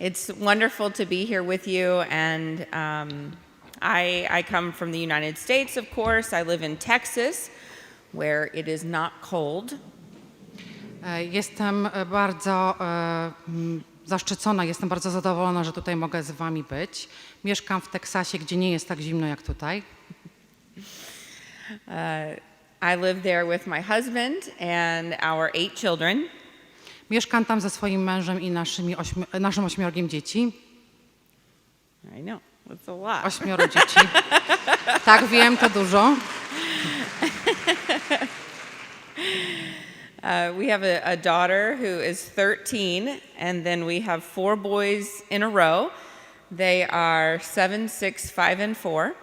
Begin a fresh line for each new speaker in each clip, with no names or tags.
It's wonderful to be here with you, and I come from the United States, of course. I live in Texas, where it is not cold.
Jestem bardzo zaszczycona, jestem bardzo zadowolona, że tutaj mogę z wami być. Mieszkam w Teksasie, gdzie nie jest tak zimno jak tutaj.
I live there with my husband and our 8 children.
Mieszkam tam ze swoim mężem i naszym 8 dzieci.
I know, that's a lot.
8 dzieci. Tak, wiem, to dużo.
We have a daughter who is 13, and then we have 4 boys in a row. They are 7, 6, 5, and 4.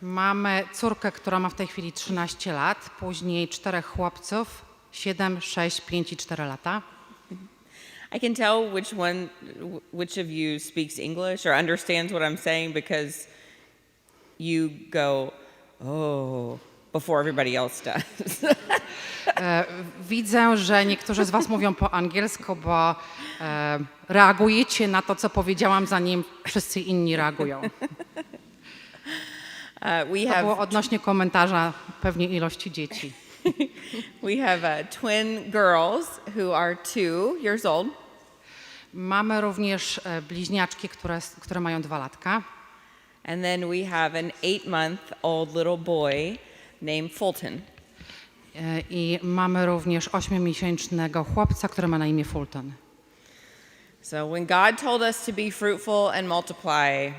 Mamy córkę, która ma w tej chwili 13 lat, później 4 chłopców, 7, 6, 5 i 4 lata.
I can tell which of you speaks English or understands what I'm saying because you go, oh, before everybody else does.
Widzę, że niektórzy z was mówią po angielsku, bo reagujecie na to, co powiedziałam, zanim wszyscy inni reagują. To było odnośnie komentarza pewnie ilości dzieci.
We have twin girls who are 2 years old.
Mamy również bliźniaczki, które mają 2 latka.
And then we have an 8-month-old little boy named Fulton.
I mamy również 8-miesięcznego chłopca, który ma na imię Fulton.
So when God told us to be fruitful and multiply,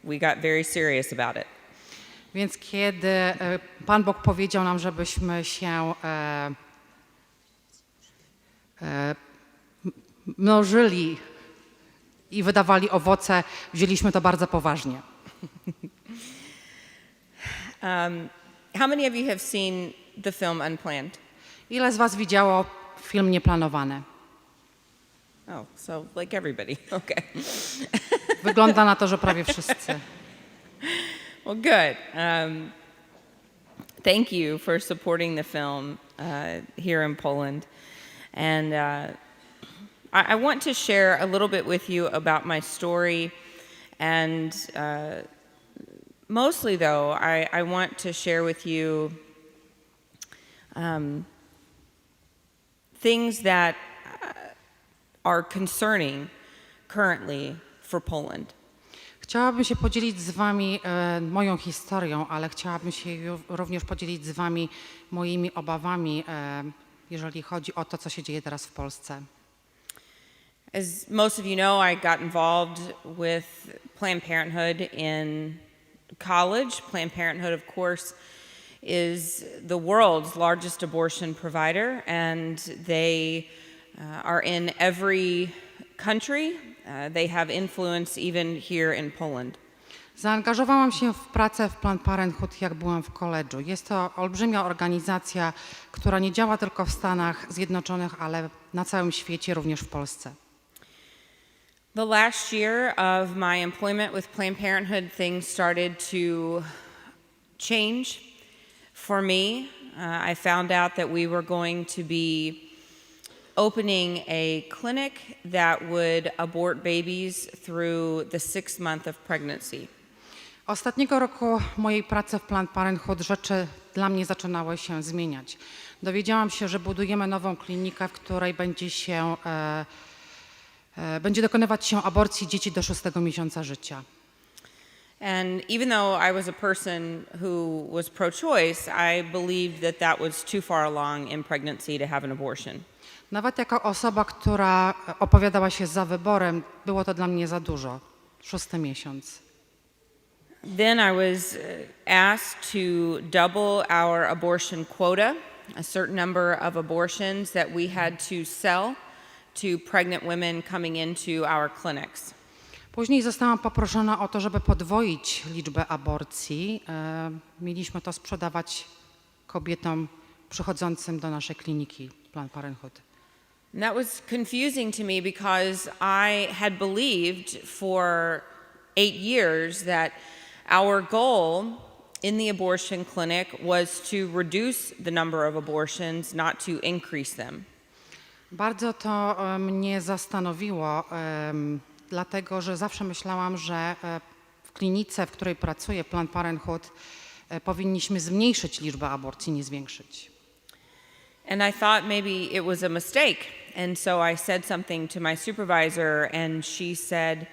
we got very serious about it.
Więc kiedy Pan Bóg powiedział nam, żebyśmy się mnożyli i wydawali owoce, wzięliśmy to bardzo poważnie.
How many of you have seen the film Unplanned?
Ile z was widziało film Nieplanowane?
Oh, so like everybody. Okay.
Wygląda na to, że prawie wszyscy.
Well, good. Thank you for supporting the film here in Poland. And I want to share a little bit with you about my story. And mostly, though, I want to share with you things that are concerning currently for Poland.
Chciałabym się podzielić z wami moją historią, ale chciałabym się również podzielić z wami moimi obawami, jeżeli chodzi o to, co się dzieje teraz w Polsce.
As most of you know, I got involved with Planned Parenthood in college. Planned Parenthood, of course, is the world's largest abortion provider, and they are in every country. They have influence even here in Poland.
Zaangażowałam się w pracę w Planned Parenthood, jak byłam w koledżu. Jest to olbrzymia organizacja, która nie działa tylko w Stanach Zjednoczonych, ale na całym świecie, również w Polsce.
The last year of my employment with Planned Parenthood, things started to change for me. I found out that we were going to be opening a clinic that would abort babies through the 6th month of pregnancy.
Ostatniego roku mojej pracy w Planned Parenthood rzeczy dla mnie zaczynały się zmieniać. Dowiedziałam się, że budujemy nową klinikę, w której będzie dokonywać się aborcji dzieci do 6. miesiąca życia.
And even though I was a person who was pro-choice, I believed that was too far along in pregnancy to have an abortion.
Nawet jako osoba, która opowiadała się za wyborem, było to dla mnie za dużo. 6. miesiąc.
Then I was asked to double our abortion quota, a certain number of abortions that we had to sell to pregnant women coming into our clinics.
Później zostałam poproszona o to, żeby podwoić liczbę aborcji. Mieliśmy to sprzedawać kobietom przychodzącym do naszej kliniki Planned Parenthood.
And that was confusing to me because I had believed for 8 years that our goal in the abortion clinic was to reduce the number of abortions, not to increase them.
Bardzo to mnie zastanowiło. dlatego że zawsze myślałam, że w klinice, w której pracuję, Planned Parenthood, powinniśmy zmniejszyć liczbę aborcji, nie zwiększyć.
And I thought maybe it was a mistake. And so I said something to my supervisor, and she said,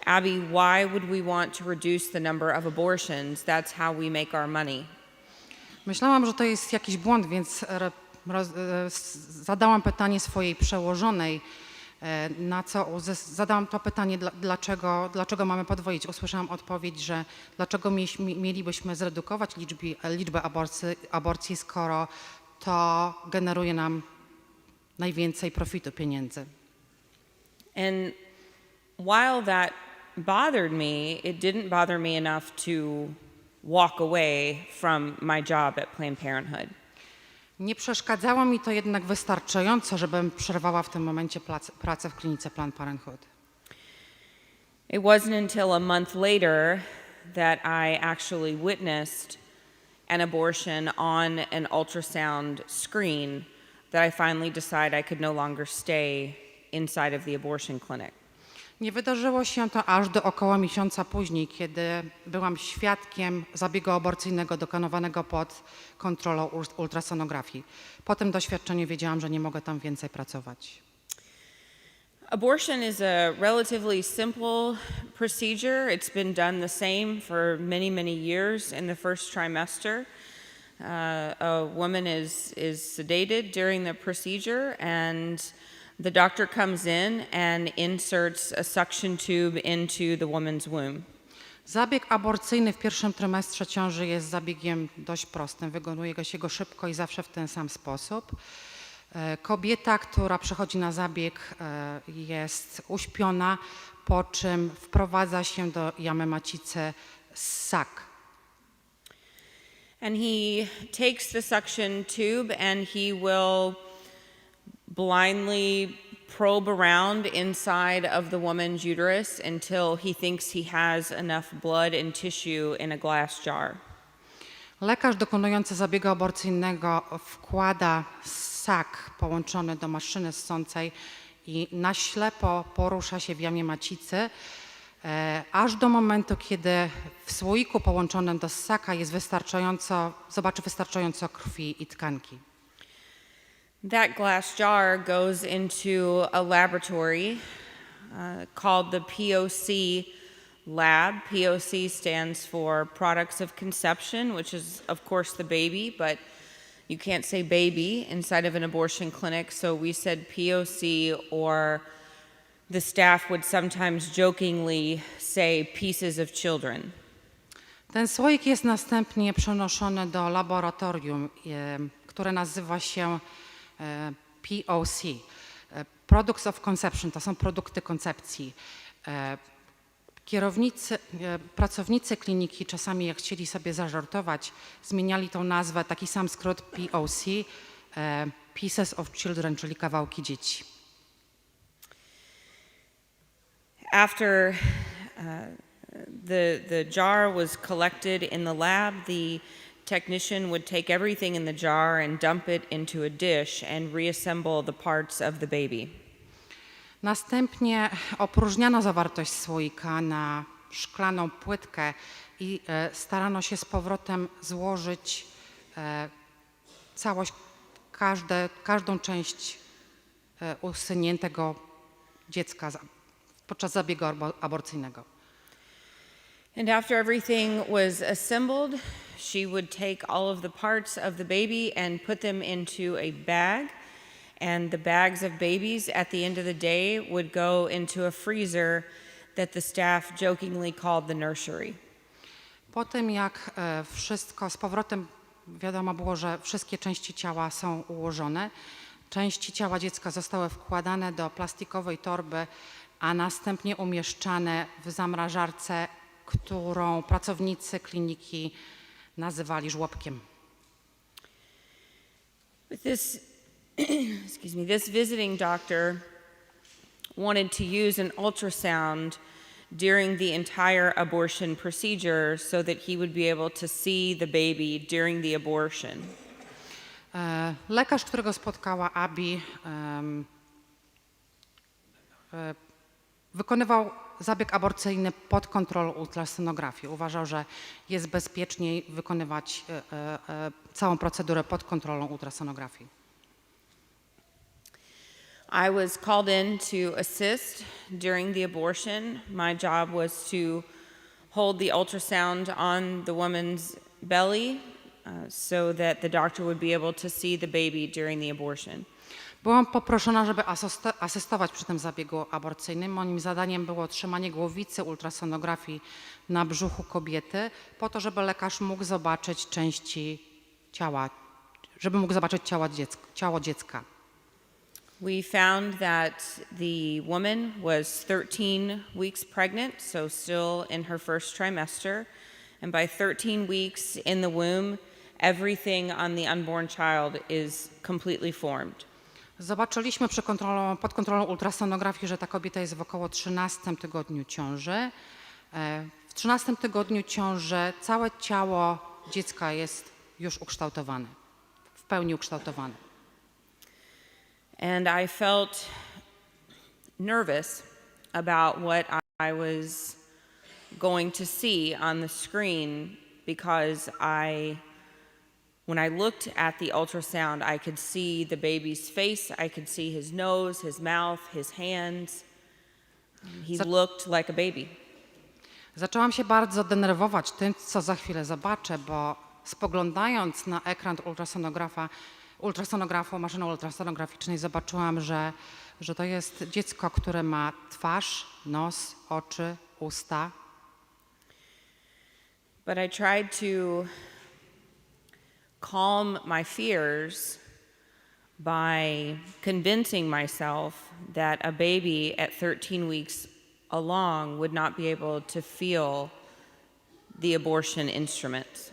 Abby, why would we want to reduce the number of abortions? That's how we make our money.
Myślałam, że to jest jakiś błąd, więc zadałam pytanie swojej przełożonej, na co zadałam to pytanie, dlaczego mamy podwoić. Usłyszałam odpowiedź, że dlaczego mielibyśmy zredukować liczbę aborcji, skoro to generuje nam najwięcej profitu, pieniędzy.
And while that bothered me, it didn't bother me enough to walk away from my job at Planned Parenthood.
Nie przeszkadzało mi to jednak wystarczająco, żebym przerwała w tym momencie pracę w klinice Planned Parenthood.
It wasn't until a month later that I actually witnessed an abortion on an ultrasound screen that I finally decided I could no longer stay inside of the abortion clinic.
Nie wydarzyło się to aż do około miesiąca później, kiedy byłam świadkiem zabiegu aborcyjnego dokonywanego pod kontrolą ultrasonografii. Po tym doświadczeniu wiedziałam, że nie mogę tam więcej pracować.
Abortion is a relatively simple procedure. It's been done the same for many, many years in the first trimester. A woman is sedated during the procedure, and the doctor comes in and inserts a suction tube into the woman's womb.
Zabieg aborcyjny w pierwszym trymestrze ciąży jest zabiegiem dość prostym. Wykonuje się go szybko i zawsze w ten sam sposób. Kobieta, która przychodzi na zabieg, jest uśpiona, po czym wprowadza się do jamy macicy ssak.
And he takes the suction tube and he will blindly probe around inside of the woman's uterus until he thinks he has enough blood and tissue in a glass jar.
Lekarz dokonujący zabiegu aborcyjnego wkłada ssak połączony do maszyny ssącej i na ślepo porusza się w jamie macicy, aż do momentu, kiedy w słoiku połączonym do ssaka zobaczy wystarczająco krwi i tkanki.
That glass jar goes into a laboratory called the POC lab. POC stands for Products of Conception, which is, of course, the baby, but you can't say baby inside of an abortion clinic, so we said POC, or the staff would sometimes jokingly say pieces of children.
Ten słoik jest następnie przenoszony do laboratorium, które nazywa się POC. Products of Conception, to są produkty koncepcji. Pracownicy kliniki czasami, jak chcieli sobie zażartować, zmieniali tą nazwę, taki sam skrót POC, Pieces of Children, czyli kawałki dzieci.
After the jar was collected in the lab, the technician would take everything in the jar and dump it into a dish and reassemble the parts of the baby.
Następnie opróżniano zawartość słoika na szklaną płytkę i starano się z powrotem złożyć całość, każdą część usuniętego dziecka podczas zabiegu aborcyjnego.
And after everything was assembled, she would take all of the parts of the baby and put them into a bag. And the bags of babies at the end of the day would go into a freezer that the staff jokingly called the nursery.
Po tym jak wszystko z powrotem wiadomo było, że wszystkie części ciała są ułożone, części ciała dziecka zostały wkładane do plastikowej torby, a następnie umieszczane w zamrażarce, którą pracownicy kliniki nazywali żłobkiem.
This visiting doctor wanted to use an ultrasound during the entire abortion procedure so that he would be able to see the baby during the abortion.
Lekarz, którego spotkała Abby, wykonywał zabieg aborcyjny pod kontrolą ultrasonografii. Uważał, że jest bezpieczniej wykonywać całą procedurę pod kontrolą ultrasonografii.
I was called in to assist during the abortion. My job was to hold the ultrasound on the woman's belly so that the doctor would be able to see the baby during the abortion.
Byłam poproszona, żeby asystować przy tym zabiegu aborcyjnym. Moim zadaniem było trzymanie głowicy ultrasonografii na brzuchu kobiety, po to, żeby lekarz mógł zobaczyć części ciała, żeby mógł zobaczyć ciało dziecka.
We found that the woman was 13 weeks pregnant, so still in her first trimester. And by 13 weeks in the womb, everything on the unborn child is completely formed.
Zobaczyliśmy pod kontrolą ultrasonografii, że ta kobieta jest w około 13 tygodniu ciąży. W 13 tygodniu ciąży całe ciało dziecka jest już ukształtowane, w pełni ukształtowane.
And I felt nervous about what I was going to see on the screen because when I looked at the ultrasound, I could see the baby's face, I could see his nose, his mouth, his hands. He looked like a baby.
Zaczęłam się bardzo denerwować tym, co za chwilę zobaczę, bo spoglądając na ekran ultrasonografu, maszyny ultrasonograficznej, zobaczyłam, że to jest dziecko, które ma twarz, nos, oczy, usta.
But I tried to calm my fears by convincing myself that a baby at 13 weeks along would not be able to feel the abortion instruments.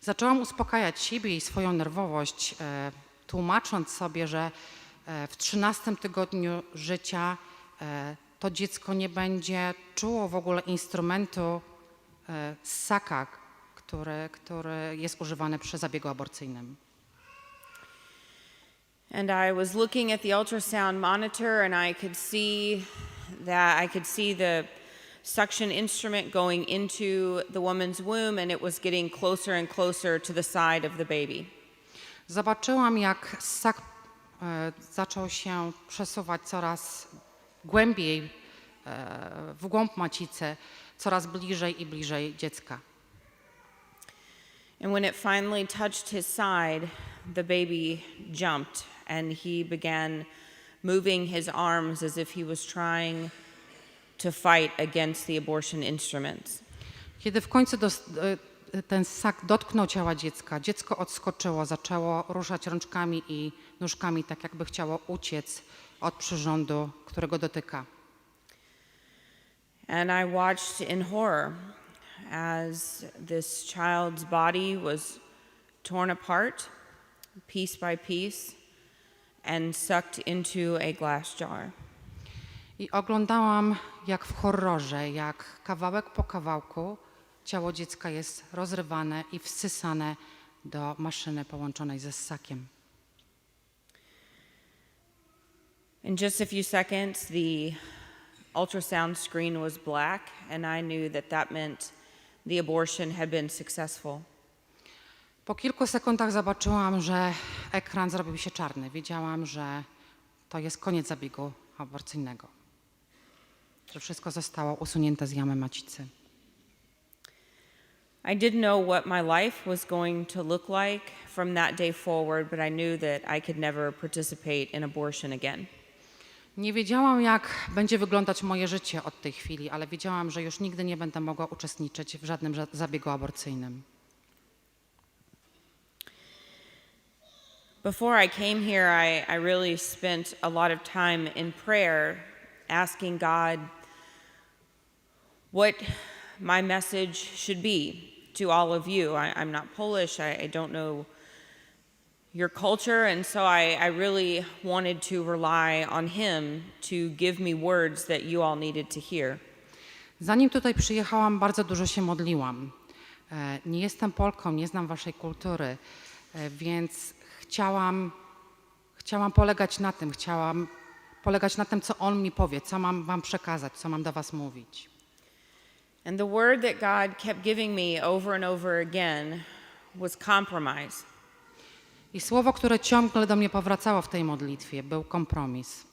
Zaczęłam uspokajać siebie i swoją nerwowość, tłumacząc sobie, że w 13 tygodniu życia to dziecko nie będzie czuło w ogóle instrumentu ssaka, który jest używany przy zabiegu aborcyjnym.
And I was looking at the ultrasound monitor and I could see the suction instrument going into the woman's womb and it was getting closer and closer to the side of the baby.
Zobaczyłam, jak ssak zaczął się przesuwać coraz głębiej w głąb macicy, coraz bliżej i bliżej dziecka.
And when it finally touched his side, the baby jumped and he began moving his arms as if he was trying to fight against the abortion instruments.
Kiedy w końcu ten ssak dotknął ciała dziecka, dziecko odskoczyło, zaczęło ruszać rączkami i nóżkami, tak jakby chciało uciec od przyrządu, którego dotyka.
And I watched in horror as this child's body was torn apart, piece by piece, and sucked into a glass jar.
I oglądałam, jak w horrorze, jak kawałek po kawałku ciało dziecka jest rozrywane i wsysane do maszyny połączonej ze ssakiem.
In just a few seconds, the ultrasound screen was black, and I knew that meant the abortion had been successful.
Po kilku sekundach zobaczyłam, że ekran zrobił się czarny. Wiedziałam, że to jest koniec zabiegu aborcyjnego. Że wszystko zostało usunięte z jamy macicy.
I didn't know what my life was going to look like from that day forward, but I knew that I could never participate in abortion again.
Nie wiedziałam, jak będzie wyglądać moje życie od tej chwili, ale wiedziałam, że już nigdy nie będę mogła uczestniczyć w żadnym zabiegu aborcyjnym.
Before I came here, I really spent a lot of time in prayer asking God what my message should be to all of you. I'm not Polish, I don't know your culture, and so I really wanted to rely on Him to give me words that you all needed to hear.
Zanim tutaj przyjechałam, bardzo dużo się modliłam. Nie jestem Polką, nie znam waszej kultury, więc chciałam polegać na tym, chciałam polegać na tym, co On mi powie, co mam wam przekazać, co mam do was mówić.
And the word that God kept giving me over and over again was compromise.
I słowo, które ciągle do mnie powracało w tej modlitwie, był kompromis.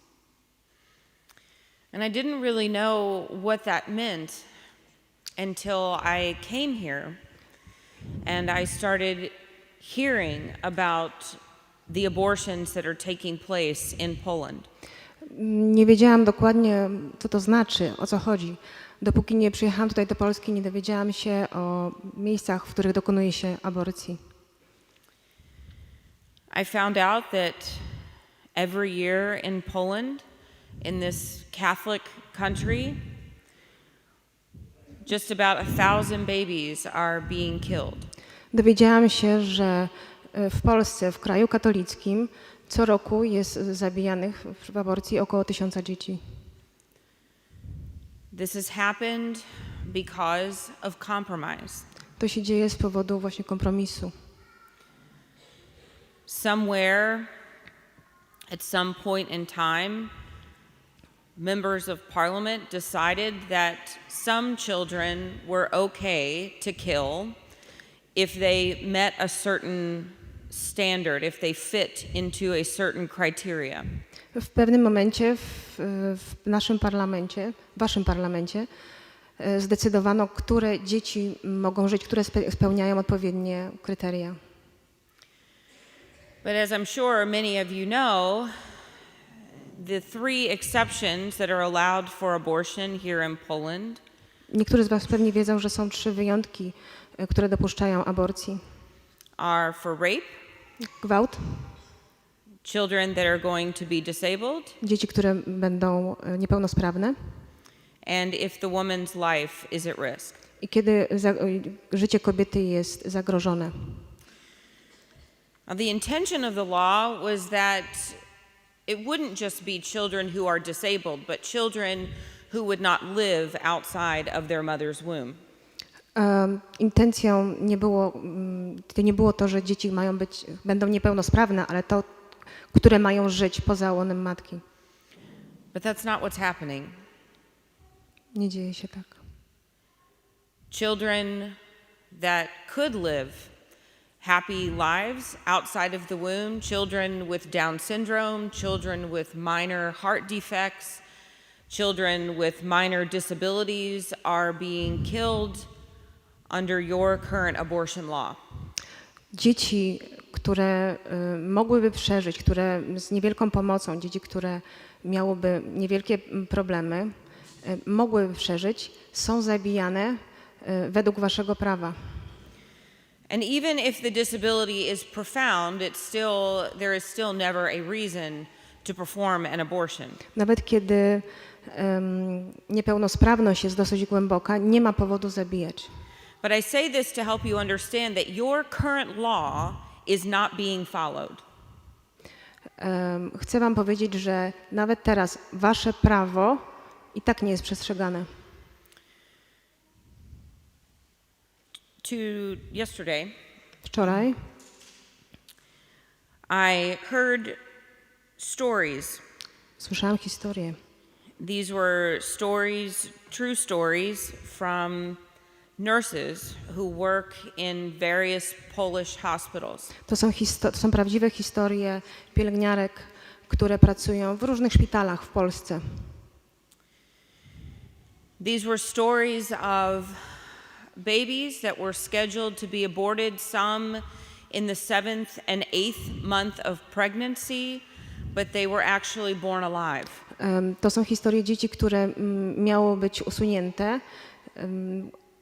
And I didn't really know what that meant until I came here and I started hearing about the abortions that are taking place in Poland.
Nie wiedziałam dokładnie, co to znaczy, o co chodzi. Dopóki nie przyjechałam tutaj do Polski, nie dowiedziałam się o miejscach, w których dokonuje się aborcji.
I found out that every year in Poland, in this Catholic country, just about 1,000 babies are being killed.
Dowiedziałam się, że w Polsce, w kraju katolickim, co roku jest zabijanych w aborcji około 1000 dzieci.
This has happened because of compromise.
To się dzieje z powodu właśnie kompromisu.
Somewhere, at some point in time, members of parliament decided that some children were okay to kill if they met a certain standard, if they fit into a certain criteria.
W pewnym momencie w naszym parlamencie, w waszym parlamencie, zdecydowano, które dzieci mogą żyć, które spełniają odpowiednie kryteria.
But as I'm sure many of you know, the 3 exceptions that are allowed for abortion here in Poland
Niektórzy z was pewnie wiedzą, że są 3 wyjątki, które dopuszczają aborcji.
are for rape,
Gwałt,
children that are going to be disabled,
dzieci, które będą niepełnosprawne
and if the woman's life is at risk.
i kiedy życie kobiety jest zagrożone.
Now, the intention of the law was that it wouldn't just be children who are disabled, but children who would not live outside of their mother's womb.
Intencją nie było to, że dzieci będą niepełnosprawne, ale to, które mają żyć poza łonem matki.
But that's not what's happening.
Nie dzieje się tak.
Children that could live happy lives outside of the womb, children with Down syndrome, children with minor heart defects, children with minor disabilities are being killed under your current abortion law.
Dzieci, które mogłyby przeżyć, które z niewielką pomocą, dzieci, które miałyby niewielkie problemy, mogłyby przeżyć, są zabijane według waszego prawa.
And even if the disability is profound, there is still never a reason to perform an abortion.
Nawet kiedy niepełnosprawność jest dosyć głęboka, nie ma powodu zabijać.
But I say this to help you understand that your current law is not being followed.
Chcę wam powiedzieć, że nawet teraz wasze prawo i tak nie jest przestrzegane. Wczoraj
I heard stories.
Słyszałam historię.
These were stories, true stories from nurses who work in various Polish hospitals.
To są prawdziwe historie pielęgniarek, które pracują w różnych szpitalach w Polsce.
These were stories of babies that were scheduled to be aborted, some in the 7th and 8th month of pregnancy, but they were actually born alive.
To są historie dzieci, które miało być usunięte,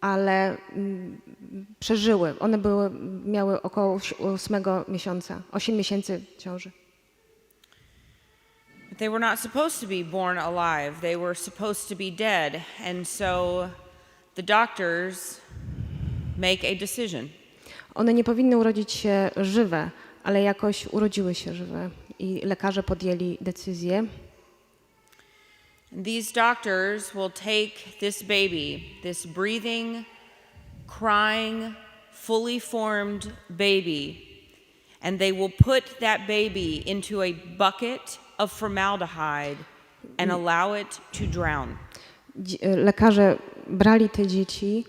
ale przeżyły. One miały około 8 miesiąca, 8 miesięcy ciąży.
But they were not supposed to be born alive. They were supposed to be dead. And so the doctors make a decision.
One nie powinny urodzić się żywe, ale jakoś urodziły się żywe i lekarze podjęli decyzję.
These doctors will take this baby, this breathing, crying, fully formed baby, and they will put that baby into a bucket of formaldehyde and allow it to drown.
Lekarze brali te dzieci,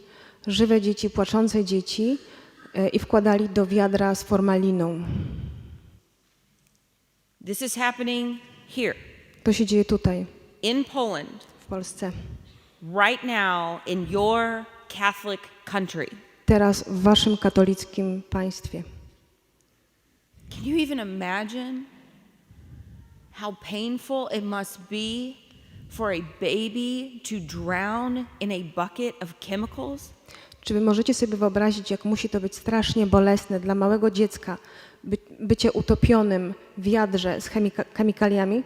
żywe dzieci, płaczące dzieci i wkładali do wiadra z formaliną.
This is happening here
To się dzieje tutaj,
in Poland
w Polsce.
right now in your Catholic country.
Teraz w waszym katolickim państwie.
Can you even imagine how painful it must be for a baby to drown in a bucket of chemicals?
Czy wy możecie sobie wyobrazić, jak musi to być strasznie bolesne dla małego dziecka, bycie utopionym w wiadrze z chemikaliami?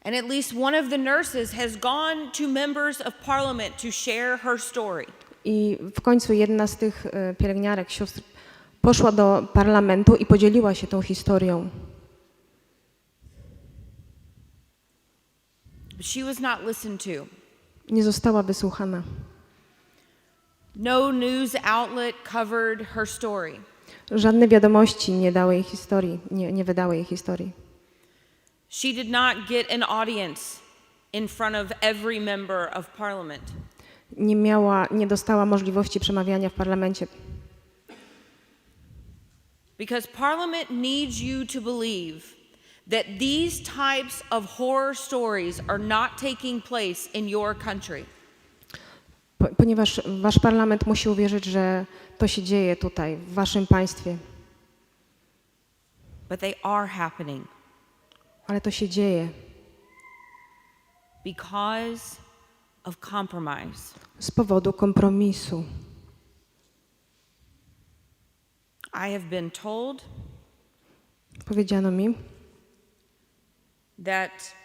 And at least one of the nurses has gone to members of parliament to share her story.
I w końcu jedna z tych pielęgniarek, sióstr, poszła do parlamentu i podzieliła się tą historią.
But she was not listened to.
Nie została wysłuchana.
No news outlet covered her story.
Żadne wiadomości nie dały jej historii, nie wydały jej historii.
She did not get an audience in front of every member of parliament.
Nie dostała możliwości przemawiania w parlamencie.
Because parliament needs you to believe that these types of horror stories are not taking place in your country.
Ponieważ wasz parlament musi uwierzyć, że to się dzieje tutaj, w waszym państwie.
But they are happening.
Ale to się dzieje
Because of compromise.
z powodu kompromisu.
I have been told
Powiedziano mi,
that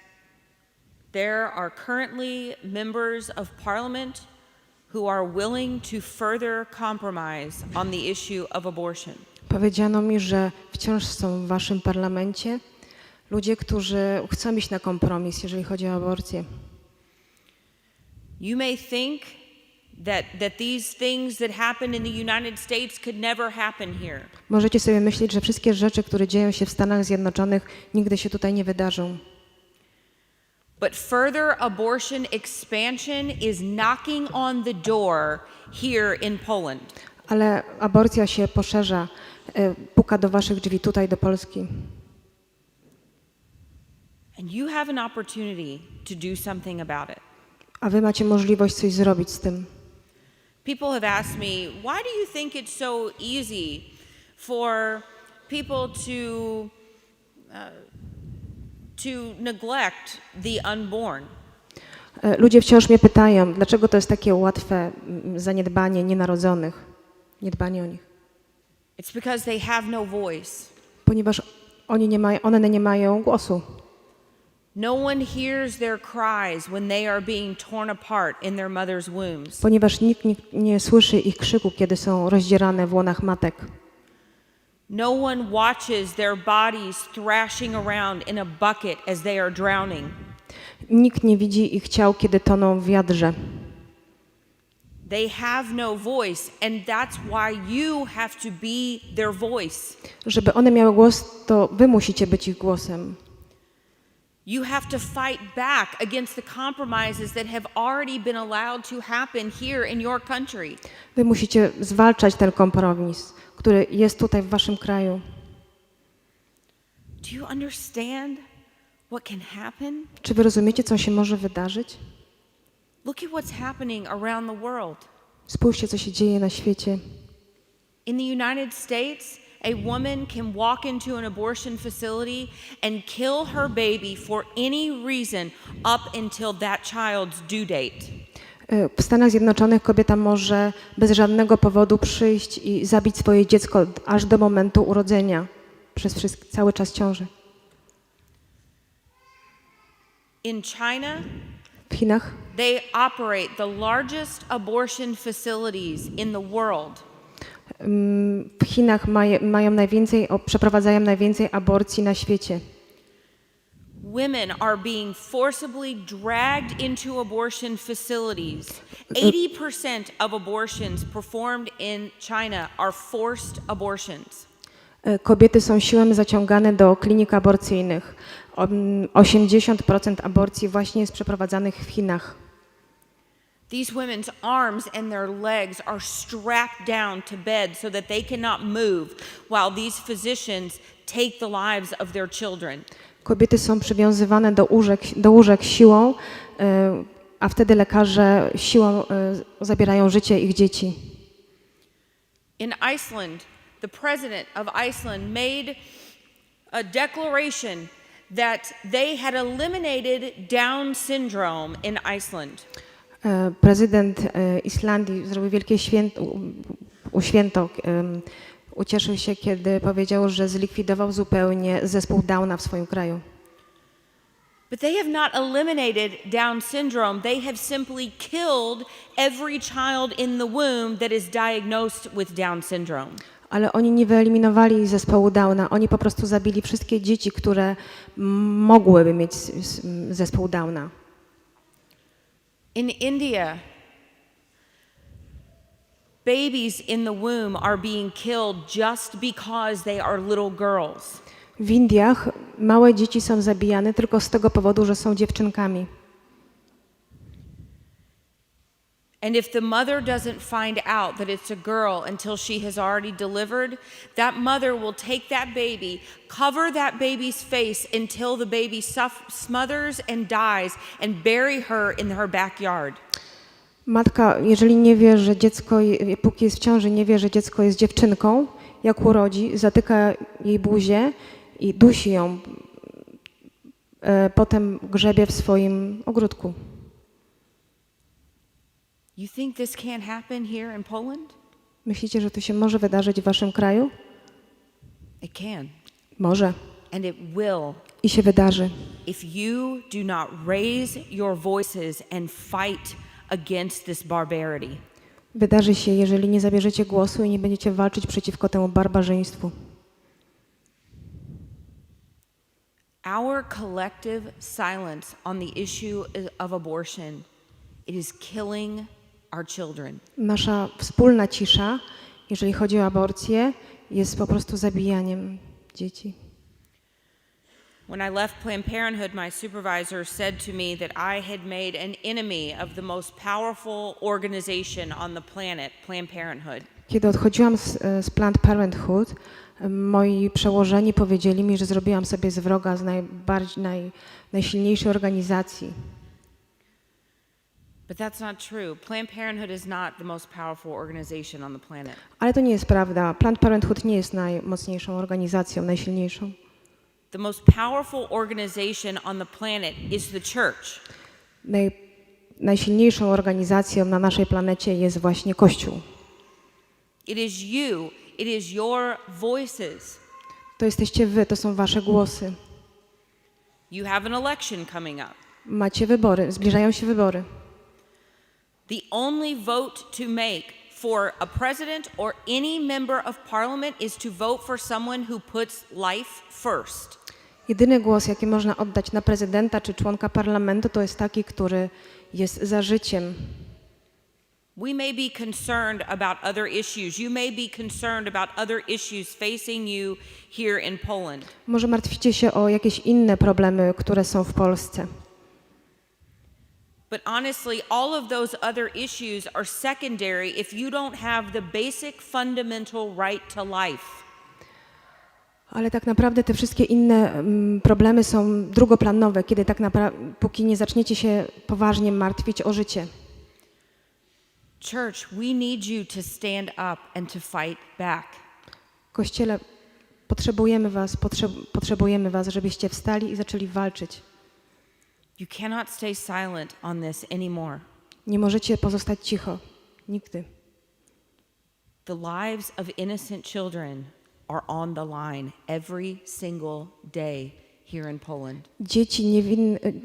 there are currently members of parliament who are willing to further compromise on the issue of abortion.
Powiedziano mi, że wciąż są w waszym parlamencie ludzie, którzy chcą iść na kompromis, jeżeli chodzi o aborcję.
You may think that these things that happen in the United States could never happen here.
Możecie sobie myśleć, że wszystkie rzeczy, które dzieją się w Stanach Zjednoczonych, nigdy się tutaj nie wydarzą.
But further abortion expansion is knocking on the door here in Poland.
Ale aborcja się poszerza, puka do waszych drzwi tutaj, do Polski.
And you have an opportunity to do something about it.
A wy macie możliwość coś zrobić z tym.
People have asked me, why do you think it's so easy for people to neglect the unborn?
Ludzie wciąż mnie pytają, dlaczego to jest takie łatwe zaniedbanie nienarodzonych, niedbanie o nich.
It's because they have no voice.
Ponieważ one nie mają głosu.
No one hears their cries when they are being torn apart in their mother's wombs.
Ponieważ nikt nie słyszy ich krzyku, kiedy są rozdzierane w łonach matek.
No one watches their bodies thrashing around in a bucket as they are drowning.
Nikt nie widzi ich ciał, kiedy toną w wiadrze.
They have no voice, and that's why you have to be their voice.
Żeby one miały głos, to wy musicie być ich głosem.
You have to fight back against the compromises that have already been allowed to happen here in your country.
Wy musicie zwalczać ten kompromis, który jest tutaj w waszym kraju.
Do you understand what can happen?
Czy wy rozumiecie, co się może wydarzyć?
Look at what's happening around the world.
Spójrzcie, co się dzieje na świecie.
In the United States, a woman can walk into an abortion facility and kill her baby for any reason up until that child's due date.
W Stanach Zjednoczonych kobieta może bez żadnego powodu przyjść i zabić swoje dziecko aż do momentu urodzenia, przez cały czas ciąży.
In China,
W Chinach
they operate the largest abortion facilities in the world.
W Chinach przeprowadzają najwięcej aborcji na świecie.
Women are being forcibly dragged into abortion facilities. 80% of abortions performed in China are forced abortions.
Kobiety są siłą zaciągane do klinik aborcyjnych. 80% aborcji właśnie jest przeprowadzanych w Chinach.
These women's arms and their legs are strapped down to bed so that they cannot move while these physicians take the lives of their children.
Kobiety są przywiązywane do łóżek siłą, a wtedy lekarze siłą zabierają życie ich dzieci.
In Iceland, the president of Iceland made a declaration that they had eliminated Down syndrome in Iceland.
Prezydent Islandii zrobił wielkie święto, ucieszył się, kiedy powiedział, że zlikwidował zupełnie zespół Downa w swoim kraju.
But they have not eliminated Down syndrome. They have simply killed every child in the womb that is diagnosed with Down syndrome.
Ale oni nie wyeliminowali zespołu Downa, oni po prostu zabili wszystkie dzieci, które mogłyby mieć zespół Downa.
In India, babies in the womb are being killed just because they are little girls.
W Indiach małe dzieci są zabijane tylko z tego powodu, że są dziewczynkami.
And if the mother doesn't find out that it's a girl until she has already delivered, that mother will take that baby, cover that baby's face until the baby smothers and dies, and bury her in her backyard.
Matka, jeżeli nie wie, że dziecko, póki jest w ciąży, nie wie, że dziecko jest dziewczynką, jak urodzi, zatyka jej buzię i dusi ją, potem grzebie w swoim ogródku.
You think this can't happen here in Poland?
Myślicie, że to się może wydarzyć w waszym kraju?
It can.
Może.
And it will.
I się wydarzy.
If you do not raise your voices and fight against this barbarity.
Wydarzy się, jeżeli nie zabierzecie głosu i nie będziecie walczyć przeciwko temu barbarzyństwu.
Our collective silence on the issue of abortion, it is killing our children.
Nasza wspólna cisza, jeżeli chodzi o aborcję, jest po prostu zabijaniem dzieci.
When I left Planned Parenthood, my supervisor said to me that I had made an enemy of the most powerful organization on the planet, Planned Parenthood.
Kiedy odchodziłam z Planned Parenthood, moi przełożeni powiedzieli mi, że zrobiłam sobie z wroga z najsilniejszej organizacji.
But that's not true. Planned Parenthood is not the most powerful organization on the planet.
Ale to nie jest prawda. Planned Parenthood nie jest najmocniejszą organizacją, najsilniejszą.
The most powerful organization on the planet is the church.
Najsilniejszą organizacją na naszej planecie jest właśnie Kościół.
It is you. It is your voices.
To jesteście wy, to są wasze głosy.
You have an election coming up.
Macie wybory, zbliżają się wybory.
The only vote to make for a president or any member of parliament is to vote for someone who puts life first.
Jedyny głos, jaki można oddać na prezydenta czy członka parlamentu, to jest taki, który jest za życiem.
We may be concerned about other issues. You may be concerned about other issues facing you here in Poland.
Może martwicie się o jakieś inne problemy, które są w Polsce.
But honestly, all of those other issues are secondary if you don't have the basic fundamental right to life.
Ale tak naprawdę te wszystkie inne problemy są drugoplanowe, kiedy tak naprawdę, póki nie zaczniecie się poważnie martwić o życie.
Church, we need you to stand up and to fight back.
Kościele, potrzebujemy was, żebyście wstali i zaczęli walczyć.
You cannot stay silent on this anymore.
Nie możecie pozostać cicho. Nigdy.
The lives of innocent children are on the line every single day here in Poland.
Dzieci,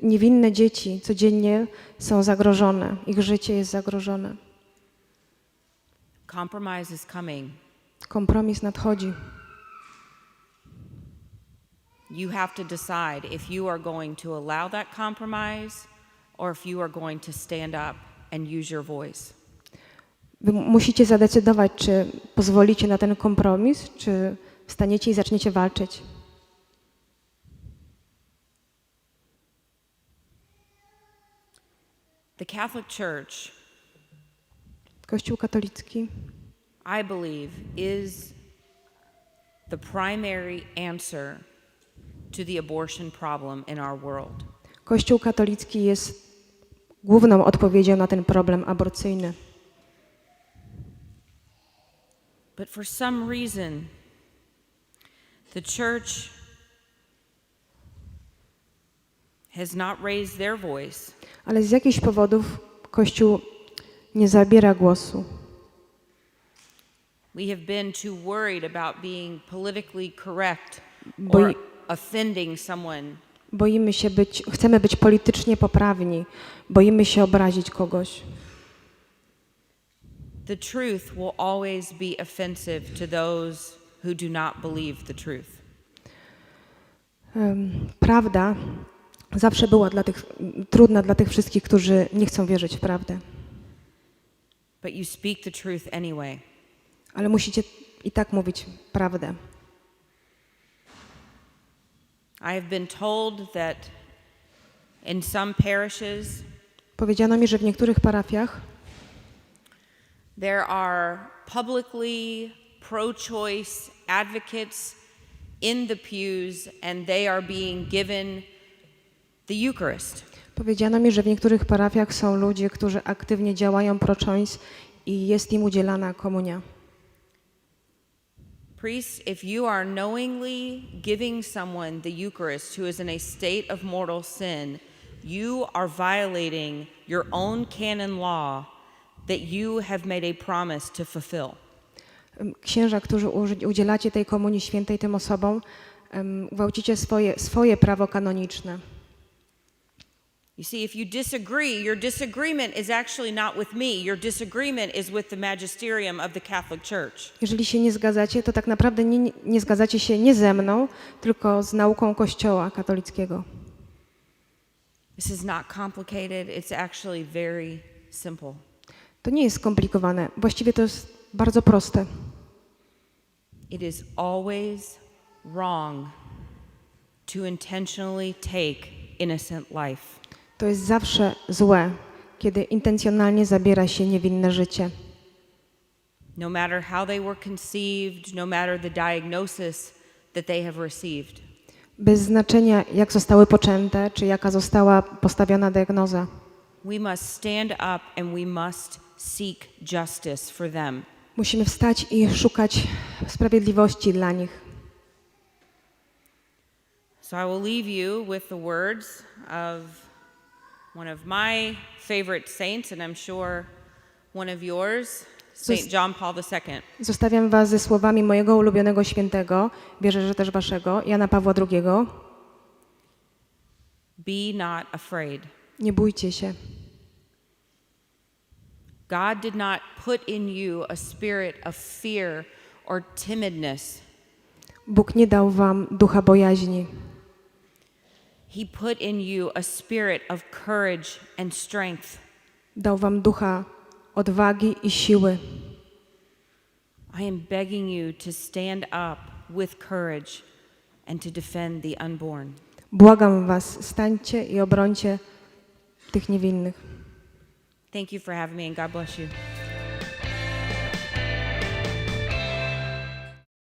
niewinne dzieci codziennie są zagrożone. Ich życie jest zagrożone.
Compromise is coming.
Kompromis nadchodzi.
You have to decide if you are going to allow that compromise or if you are going to stand up and use your voice.
Wy musicie zadecydować, czy pozwolicie na ten kompromis, czy wstaniecie i zaczniecie walczyć.
The Catholic Church,
Kościół katolicki,
I believe, is the primary answer to the abortion problem in our world.
Kościół katolicki jest główną odpowiedzią na ten problem aborcyjny.
But for some reason, the church has not raised their voice.
Ale z jakichś powodów Kościół nie zabiera głosu.
We have been too worried about being politically correct
Boi-
or offending someone.
Chcemy być politycznie poprawni, boimy się obrazić kogoś.
The truth will always be offensive to those who do not believe the truth.
Prawda zawsze była trudna dla tych wszystkich, którzy nie chcą wierzyć w prawdę.
But you speak the truth anyway.
Ale musicie i tak mówić prawdę.
I have been told that in some parishes
Powiedziano mi, że w niektórych parafiach
there are publicly pro-choice advocates in the pews and they are being given the Eucharist.
Powiedziano mi, że w niektórych parafiach są ludzie, którzy aktywnie działają pro-choice i jest im udzielana komunia.
Priests, if you are knowingly giving someone the Eucharist who is in a state of mortal sin, you are violating your own canon law that you have made a promise to fulfill.
Księża, którzy udzielacie tej komunii świętej tym osobom, gwałcicie swoje prawo kanoniczne.
You see, if you disagree, your disagreement is actually not with me. Your disagreement is with the magisterium of the Catholic Church.
Jeżeli się nie zgadzacie, to tak naprawdę nie zgadzacie się nie ze mną, tylko z nauką Kościoła katolickiego.
This is not complicated. It's actually very simple.
To nie jest skomplikowane. Właściwie to jest bardzo proste.
It is always wrong to intentionally take innocent life.
To jest zawsze złe, kiedy intencjonalnie zabiera się niewinne życie.
No matter how they were conceived, no matter the diagnosis that they have received.
Bez znaczenia, jak zostały poczęte, czy jaka została postawiona diagnoza.
We must stand up and we must seek justice for them.
Musimy wstać i szukać sprawiedliwości dla nich.
So I will leave you with the words of one of my favorite saints, and I'm sure one of yours, St. John Paul II.
Zostawiam was ze słowami mojego ulubionego świętego, wierzę, że też waszego, Jana Pawła II.
Be not afraid.
Nie bójcie się.
God did not put in you a spirit of fear or timidness.
Bóg nie dał wam ducha bojaźni.
He put in you a spirit of courage and strength.
Dał wam ducha odwagi i siły.
I am begging you to stand up with courage and to defend the unborn.
Błagam was, stańcie i obrońcie tych niewinnych.
Thank you for having me, and God bless you.